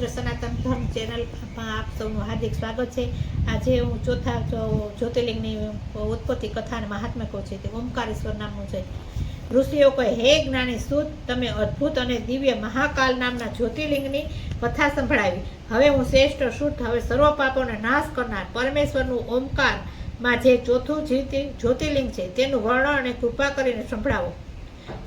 પવિત્ર સનાતન ધર્મ ચેનલમાં આપ સૌનું હાર્દિક સ્વાગત છે। આજે હું ચોથા જ્યોતિર્લિંગની ઉત્પત્તિ કથા અને મહાત્મ્ય કહું છું। તે ઓમકારેશ્વર નામનું છે। ઋષિઓ કહે, હે જ્ઞાની સૂત, તમે અદ્ભુત અને દિવ્ય મહાકાલ નામના જ્યોતિર્લિંગની કથા સંભળાવી। હવે હું શ્રેષ્ઠ શુદ્ધ, હવે સર્વ પાપોને નાશ કરનાર પરમેશ્વરનું ઓમકારમાં જે ચોથું જ્યોતિર્લિંગ છે તેનું વર્ણન અને કૃપા કરીને સંભળાવો।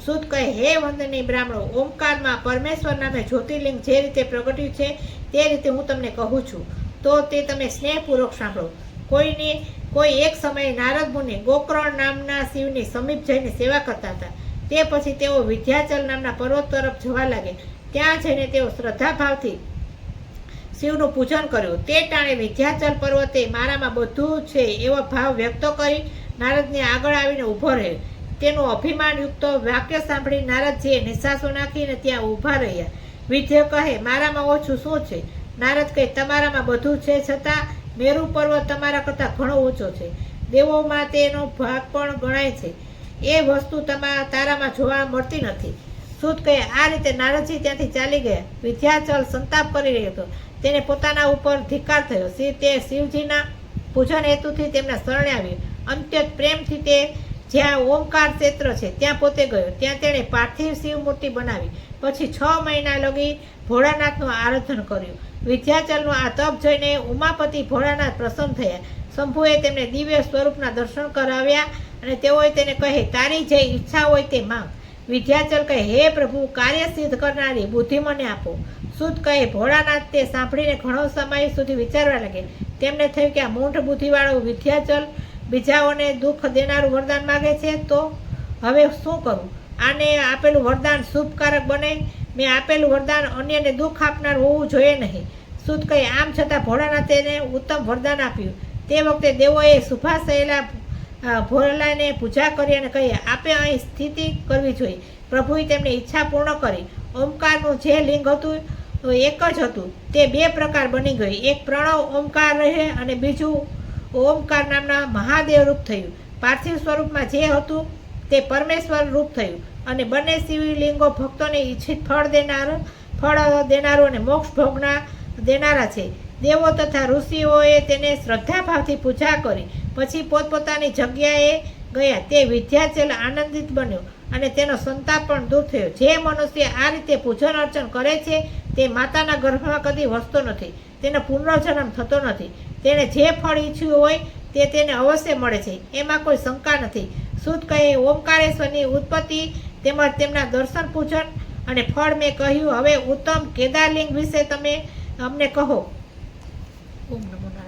સૂત કહે, હે વંદનીય બ્રાહ્મણો, ઓમકારમાં પરમેશ્વર નામે જ્યોતિર્લિંગ જે રીતે પ્રગટ્યું છે તે રીતે હું તમને કહું છું, તો તે તમે સ્નેહપૂર્વક સાંભળો। કોઈ એક સમયે નારદ મુનિ ગોકર્ણ નામના શિવની સમીપ જઈને સેવા કરતા હતા। તે પછી તેઓ વિંધ્યાચલ નામના પર્વત તરફ જવા લાગ્યા। ત્યાં જઈને તેઓ શ્રદ્ધાભાવથી શિવનું પૂજન કર્યું। તે ટાણે વિંધ્યાચલ પર્વતે મારામાં બધું છે એવો ભાવ વ્યક્ત કરી નારદને આગળ આવીને ઊભો રહ્યો। તેનું અભિમાનયુક્ત વાક્ય સાંભળી નારદજીએ નિશ્વાસો નાખીને ત્યાં ઊભા રહ્યા। વિંધ્ય કહે, મારામાં ઓછું શું છે? નારદ કહે, તમારામાં બધું છે, છતાં મેરુ પર્વત તમારા કરતાં ઘણો ઊંચો છે। દેવોમાં તેનો ભાગ પણ ગણાય છે। એ વસ્તુ તારામાં જોવા મળતી નથી। સૂત કહે, આ રીતે નારદજી ત્યાંથી ચાલી ગયા। વિંધ્યાચલ સંતાપ કરી રહ્યો હતો। તેને પોતાના ઉપર ધિક્કાર થયો। તે શિવજીના પૂજન હેતુથી તેમના શરણે આવ્યો। અત્યંત પ્રેમથી તે જ્યાં ઓમકાર ક્ષેત્ર છે ત્યાં પોતે ગયો। ત્યાં તેણે પાર્થિવ શિવ મૂર્તિ બનાવી। પછી 6 મહિના લગી ભોળાનાથનું આરાધન કર્યું। વિંધ્યાચલનું આ તપ જોઈને ઉમાપતિ ભોળાનાથ પ્રસન્ન થયા। શંભુએ તેમને દિવ્ય સ્વરૂપના દર્શન કરાવ્યા અને તેઓએ તેને કહે, તારી જે ઈચ્છા હોય તે માંગ। વિંધ્યાચલ કહે, હે પ્રભુ, કાર્ય સિદ્ધ કરનારી બુદ્ધિ મને આપો। સૂત કહે, ભોળાનાથ તે સાંભળીને ઘણો સમય સુધી વિચારવા લાગ્યા। તેમને થયું કે આ મૂઢ બુદ્ધિવાળો વિંધ્યાચલ બીજાઓને દુઃખ દેનારું વરદાન માગે છે, તો હવે શું કરું? આને આપેલું વરદાન શુભકારક બને। મેં આપેલું વરદાન અન્યને દુઃખ આપનાર હોવું જોઈએ નહીં। સૂત કહે, આમ છતાં ભોળાનાથે તેને ઉત્તમ વરદાન આપ્યું। તે વખતે દેવોએ શુભાશયેલા ભોળાને પૂજા કરી અને કહી, આપે અહીં સ્થિતિ કરવી જોઈએ। પ્રભુએ તેમની ઈચ્છા પૂર્ણ કરી। ઓમકારનું જે લિંગ હતું એક જ હતું, તે 2 પ્રકાર બની ગઈ। એક પ્રણવ ઓમકાર રહે અને બીજું ઓમકાર નામના મહાદેવ રૂપ થયું। પાર્થિવ સ્વરૂપમાં જે હતું તે પરમેશ્વર રૂપ થયું અને બંને શિવલિંગો ભક્તોને ઈચ્છિત ફળ દેનારું અને મોક્ષ ભોગના દેનારા છે। દેવો તથા ઋષિઓએ તેને શ્રદ્ધાભાવથી પૂજા કરી। પછી પોતપોતાની જગ્યાએ ગયા। તે વિંધ્યાચલ આનંદિત બન્યો અને તેનો સંતાપ પણ દૂર થયો। જે મનુષ્ય આ રીતે પૂજન અર્ચન કરે છે તે માતાના ગર્ભમાં કદી વસતો નથી, તેનો પુનર્જન્મ થતો નથી। તેણે જે ફળ ઈચ્છ્યું હોય તે તેને અવશ્ય મળે છે, એમાં કોઈ શંકા નથી। સૂત કહે, ઓમકારેશ્વરની ઉત્પત્તિ તેમજ તેમના દર્શન પૂજન અને ફળ મેં કહ્યું। હવે ઉત્તમ કેદારલિંગ વિશે તમે અમને કહો। ઓમ નમો નારાયણ।